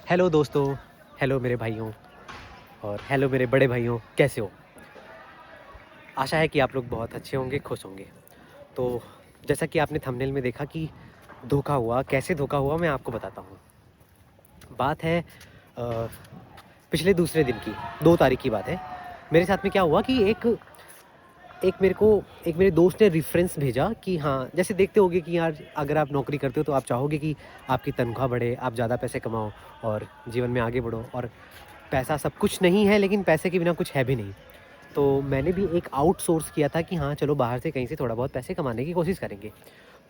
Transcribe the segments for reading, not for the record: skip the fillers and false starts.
Hello दोस्तों, hello मेरे भाइयों और हेलो मेरे बड़े भाइयों, कैसे हो? आशा है कि आप लोग बहुत अच्छे होंगे, खुश होंगे। तो जैसा कि आपने थंबनेल में देखा कि धोखा हुआ, कैसे धोखा हुआ मैं आपको बताता हूँ। बात है पिछले दूसरे दिन की, 2 तारीख की बात है। मेरे साथ में क्या हुआ कि एक मेरे दोस्त ने रेफ़रेंस भेजा कि हाँ, जैसे देखते होंगे कि यार अगर आप नौकरी करते हो तो आप चाहोगे कि आपकी तनख्वाह बढ़े, आप ज़्यादा पैसे कमाओ और जीवन में आगे बढ़ो और पैसा सब कुछ नहीं है लेकिन पैसे के बिना कुछ है भी नहीं। तो मैंने भी एक आउटसोर्स किया था कि हाँ, चलो बाहर से कहीं से थोड़ा बहुत पैसे कमाने की कोशिश करेंगे।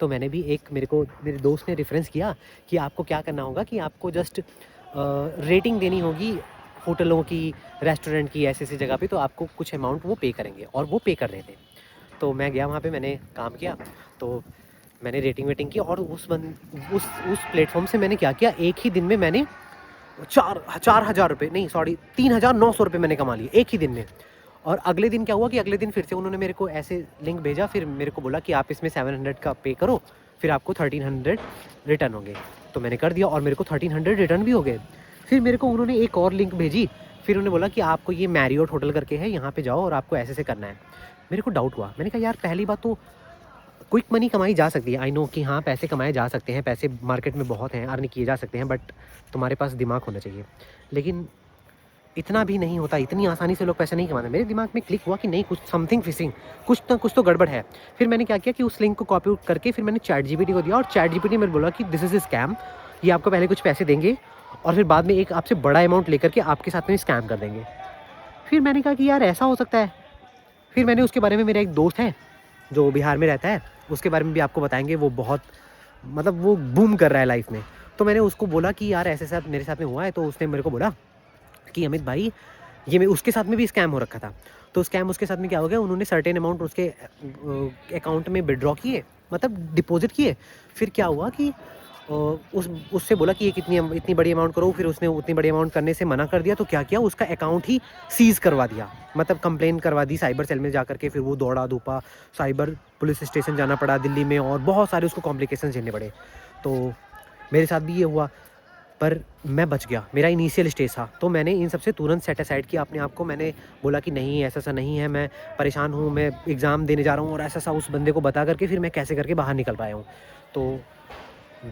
तो मैंने भी एक मेरे दोस्त ने रेफ़रेंस किया कि आपको क्या करना होगा कि आपको जस्ट रेटिंग देनी होगी होटलों की, रेस्टोरेंट की ऐसी-ऐसी जगह पे, तो आपको कुछ अमाउंट वो पे करेंगे और वो पे कर रहे थे। तो मैं गया वहाँ पे, मैंने काम किया, तो मैंने रेटिंग-वेटिंग की और उस प्लेटफ़ॉर्म से मैंने क्या किया, एक ही दिन में मैंने 4,000 रुपए नहीं सॉरी 3,900 रुपए मैंने कमा लिए एक ही दिन में। और अगले दिन क्या हुआ कि अगले दिन फिर से उन्होंने मेरे को ऐसे लिंक भेजा, फिर मेरे को बोला कि आप इसमें 700 का पे करो, फिर आपको 1300 रिटर्न होंगे। तो मैंने कर दिया और मेरे को 1300 रिटर्न भी हो गए। फिर मेरे को उन्होंने एक और लिंक भेजी, फिर उन्होंने बोला कि आपको ये मैरियोट होटल करके है, यहाँ पे जाओ और आपको ऐसे-ऐसे करना है। मेरे को डाउट हुआ, मैंने कहा यार पहली बात तो क्विक मनी कमाई जा सकती है, आई नो कि हाँ, पैसे कमाए जा सकते हैं, पैसे मार्केट में बहुत हैं, अर्न किए जा सकते हैं, बट तुम्हारे पास दिमाग होना चाहिए। लेकिन इतना भी नहीं होता, इतनी आसानी से लोग पैसे नहीं कमाते। मेरे दिमाग में क्लिक हुआ कि नहीं, कुछ समथिंग फिशिंग, कुछ तो गड़बड़ है। फिर मैंने क्या किया कि उस लिंक को कॉपी आउट करके फिर मैंने चैटजीपीटी को दिया और चैटजीपीटी ने बोला कि दिस इज़ अ स्कैम, ये आपको पहले कुछ पैसे देंगे और फिर बाद में एक आपसे बड़ा अमाउंट लेकर के आपके साथ में स्कैम कर देंगे। फिर मैंने कहा कि यार ऐसा हो सकता है। फिर मैंने उसके बारे में, मेरा एक दोस्त है जो बिहार में रहता है, उसके बारे में भी आपको बताएँगे, वो बहुत मतलब वो बूम कर रहा है लाइफ़ में। तो मैंने उसको बोला कि यार ऐसे साथ मेरे साथ में हुआ है, तो उसने मेरे को बोला कि अमित भाई, ये मैं उसके साथ में भी स्कैम हो रखा था। तो स्कैम उसके साथ में क्या हो गया, उन्होंने सर्टेन अमाउंट उसके अकाउंट में विथड्रॉ किए, मतलब डिपॉज़िट किए। फिर क्या हुआ कि उस उससे बोला कि ये इतनी बड़ी अमाउंट करो, फिर उसने उतनी बड़ी अमाउंट करने से मना कर दिया। तो क्या किया, उसका अकाउंट ही सीज़ करवा दिया, मतलब कंप्लेन करवा दी साइबर सेल में जाकर के। फिर वो दौड़ा-धूपा, साइबर पुलिस स्टेशन जाना पड़ा दिल्ली में और बहुत सारे उसको कॉम्प्लिकेशंस झेलने पड़े। तो मेरे साथ भी ये हुआ, पर मैं बच गया, मेरा इनिशियल स्टेज था। तो मैंने इन सब से तुरंत सेट असाइड किया अपने आप को। मैंने बोला कि नहीं, ऐसा-ऐसा नहीं है, मैं परेशान हूँ, मैं एग्ज़ाम देने जा रहा हूँ और ऐसा-ऐसा उस बंदे को बता कर के फिर मैं कैसे करके बाहर निकल पाया हूँ। तो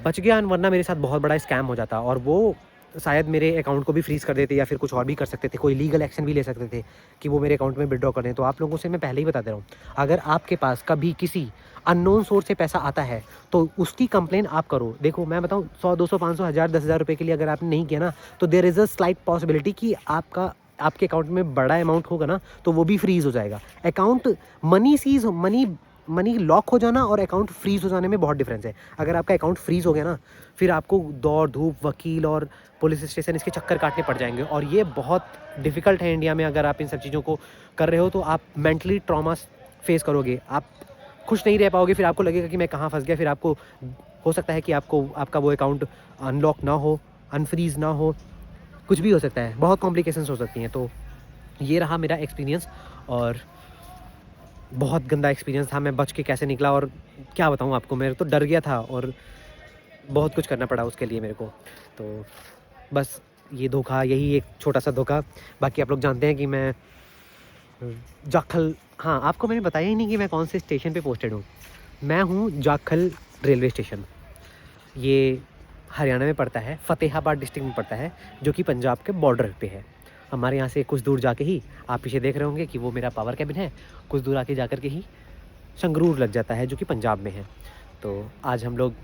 बच गया, वरना मेरे साथ बहुत बड़ा स्कैम हो जाता और वो शायद मेरे अकाउंट को भी फ्रीज़ कर देते या फिर कुछ और भी कर सकते थे, कोई लीगल एक्शन भी ले सकते थे कि वो मेरे अकाउंट में विथड्रॉ कर दें। तो आप लोगों से मैं पहले ही बता दे रहा हूँ, अगर आपके पास कभी किसी अननोन सोर्स से पैसा आता है, तो उसकी कंप्लेन आप करो। देखो मैं बताऊँ, 100, 200, 500, 1000, 10,000 रुपए के लिए अगर आपने नहीं किया ना, तो there is a slight possibility कि आपके अकाउंट में बड़ा अमाउंट होगा ना, तो वो भी फ्रीज़ हो जाएगा। अकाउंट मनी लॉक हो जाना और अकाउंट फ्रीज़ हो जाने में बहुत डिफरेंस है। अगर आपका अकाउंट फ्रीज़ हो गया ना, फिर आपको दौड़-धूप, वकील और पुलिस स्टेशन, इसके चक्कर काटने पड़ जाएँगे और ये बहुत डिफ़िकल्ट है इंडिया में। अगर आप इन सब चीज़ों को कर रहे हो तो आप मेंटली ट्रॉमा फेस करोगे, आप खुश नहीं रह पाओगे, फिर आपको लगेगा कि मैं कहाँ फँस गया। फिर आपको हो सकता है कि आपका वो अकाउंट अनलॉक ना हो, अनफ्रीज़ ना हो, कुछ भी हो सकता है, बहुत कॉम्प्लिकेशंस हो सकती हैं। तो ये रहा मेरा एक्सपीरियंस और बहुत गंदा एक्सपीरियंस था। मैं बच के कैसे निकला और क्या बताऊँ आपको, मैं तो डर गया था और बहुत कुछ करना पड़ा उसके लिए मेरे को। तो बस ये धोखा, यही एक छोटा-सा धोखा। बाकी आप लोग जानते हैं कि मैं जाखल, हाँ, आपको मैंने बताया ही नहीं कि मैं कौन से स्टेशन पे पोस्टेड हूँ। मैं हूँ जाखल रेलवे स्टेशन। ये हरियाणा में पड़ता है, फ़तेहाबाद डिस्ट्रिक्ट में पड़ता है, जो कि पंजाब के बॉर्डर पे है। हमारे यहाँ से कुछ दूर जाके ही, आप पीछे देख रहे होंगे कि वो मेरा पावर केबिन है, कुछ दूर आके जाकर के ही संगरूर लग जाता है, जो कि पंजाब में है। तो आज हम लोग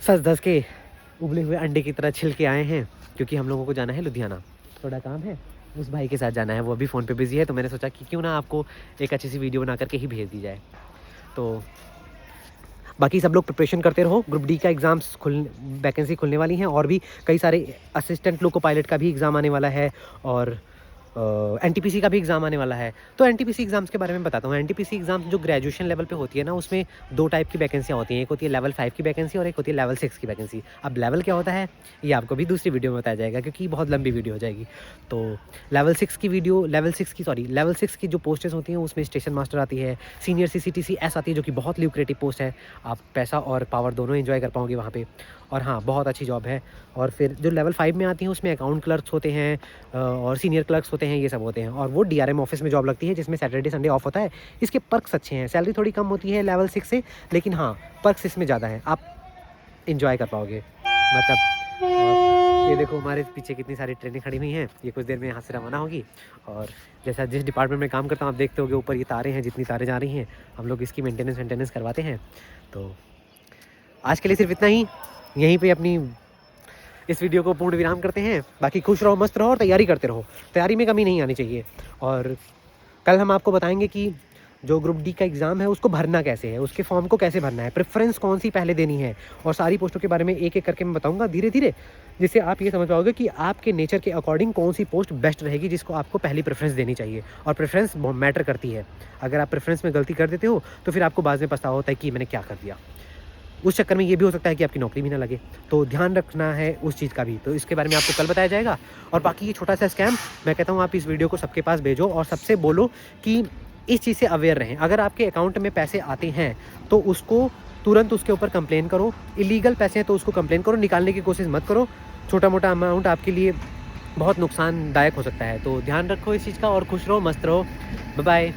सज-धज के उबले हुए अंडे की तरह छिल के आए हैं, क्योंकि हम लोगों को जाना है लुधियाना। थोड़ा काम है, उस भाई के साथ जाना है, वो अभी फ़ोन पे बिज़ी है, तो मैंने सोचा कि क्यों ना आपको एक अच्छी सी वीडियो बना कर के ही भेज दी जाए। तो बाकी सब लोग प्रिपरेशन करते रहो, ग्रुप डी का वैकेंसी खुलने वाली हैं और भी कई सारे असिस्टेंट लोको पायलट का भी एग्ज़ाम आने वाला है और एनटीपीसी का भी एग्ज़ाम आने वाला है। तो एनटीपीसी एग्ज़ाम्स के बारे में बताता हूँ। एनटीपीसी एग्ज़ाम्स जो ग्रेजुएशन लेवल पे होती है ना, उसमें 2 टाइप की वैकेंसियाँ होती हैं। एक होती है लेवल 5 की वैकेंसी और एक होती है लेवल 6 की वैकेंसी। अब लेवल क्या होता है, ये आपको भी दूसरी वीडियो में बताया जाएगा, क्योंकि बहुत लंबी वीडियो हो जाएगी। तो लेवल 6 की जो पोस्टें होती हैं, उसमें स्टेशन मास्टर आती है, सीनियर सीसीटीसी एस आती है, जो कि बहुत ल्यूक्रेटिव पोस्ट है। आप पैसा और पावर दोनों एन्जॉय कर पाओगे वहाँ पे, और हाँ, बहुत अच्छी जॉब है। और फिर जो लेवल 5 में आती हैं, उसमें अकाउंट क्लर्क्स होते हैं और सीनियर क्लर्क्स होते हैं, ये सब होते हैं। और वो डीआरएम ऑफिस में जॉब लगती है, जिसमें सैटरडे संडे ऑफ होता है। इसके पर्क्स अच्छे हैं, सैलरी थोड़ी कम होती है लेवल 6 से, लेकिन हाँ, पर्क्स इसमें ज़्यादा हैं, आप एन्जॉय कर पाओगे मतलब। और ये देखो हमारे पीछे कितनी सारी ट्रेनें खड़ी हुई हैं, ये कुछ देर में यहाँ से रवाना होगी। और जैसा जिस डिपार्टमेंट में काम करता हूँ, आप देखते होगे ऊपर ये तारें हैं, जितनी तारें जा रही हैं, हम लोग इसकी मेंटेनेंस करवाते हैं। तो आज के लिए सिर्फ इतना ही, यहीं पे अपनी इस वीडियो को पूर्ण विराम करते हैं। बाकी खुश रहो, मस्त रहो और तैयारी करते रहो, तैयारी में कमी नहीं आनी चाहिए। और कल हम आपको बताएंगे कि जो ग्रुप डी का एग्ज़ाम है, उसको भरना कैसे है, उसके फॉर्म को कैसे भरना है, प्रेफरेंस कौन सी पहले देनी है, और सारी पोस्टों के बारे में एक एक करके मैं बताऊंगा धीरे धीरे, जिससे आप ये समझ पाओगे कि आपके नेचर के अकॉर्डिंग कौन सी पोस्ट बेस्ट रहेगी, जिसको आपको पहली प्रेफरेंस देनी चाहिए। और प्रेफरेंस मैटर करती है, अगर आप प्रेफरेंस में गलती कर देते हो तो फिर आपको बाद में पछतावा होता है कि मैंने क्या कर दिया। उस चक्कर में ये भी हो सकता है कि आपकी नौकरी भी ना लगे, तो ध्यान रखना है उस चीज़ का भी। तो इसके बारे में आपको कल बताया जाएगा। और बाकी ये छोटा सा स्कैम, मैं कहता हूँ आप इस वीडियो को सबके पास भेजो और सबसे बोलो कि इस चीज़ से अवेयर रहें। अगर आपके अकाउंट में पैसे आते हैं तो उसको तुरंत उसके ऊपर कंप्लेन करो, इलीगल पैसे हैं तो उसको कंप्लेन करो, निकालने की कोशिश मत करो। छोटा मोटा अमाउंट आपके लिए बहुत नुकसानदायक हो सकता है। तो ध्यान रखो इस चीज़ का, और खुश रहो, मस्त रहो। Bye bye.